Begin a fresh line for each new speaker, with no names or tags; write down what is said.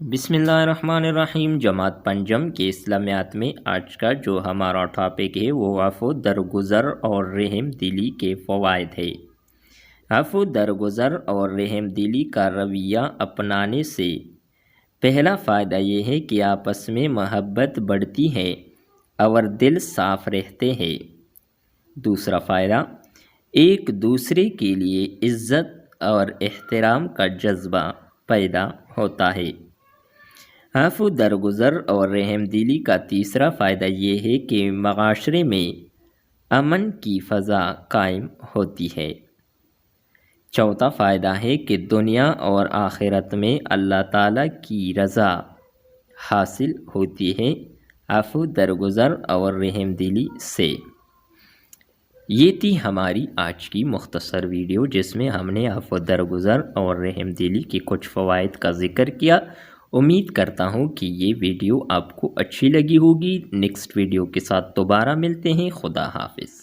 بسم اللہ الرحمن الرحیم۔ جماعت پنجم کے اسلامیات میں آج کا جو ہمارا ٹاپک ہے وہ عفو درگزر اور رحم دلی کے فوائد ہے۔ عفو درگزر اور رحم دلی کا رویہ اپنانے سے پہلا فائدہ یہ ہے کہ آپس میں محبت بڑھتی ہے اور دل صاف رہتے ہیں۔ دوسرا فائدہ، ایک دوسرے کے لیے عزت اور احترام کا جذبہ پیدا ہوتا ہے۔ عفو درگزر اور رحم دلی کا تیسرا فائدہ یہ ہے کہ معاشرے میں امن کی فضا قائم ہوتی ہے۔ چوتھا فائدہ ہے کہ دنیا اور آخرت میں اللہ تعالیٰ کی رضا حاصل ہوتی ہے عفو درگزر اور رحم دلی سے۔ یہ تھی ہماری آج کی مختصر ویڈیو جس میں ہم نے عفو درگزر اور رحم دلی کے کچھ فوائد کا ذکر کیا۔ امید کرتا ہوں کہ یہ ویڈیو آپ کو اچھی لگی ہوگی۔ نیکسٹ ویڈیو کے ساتھ دوبارہ ملتے ہیں۔ خدا حافظ۔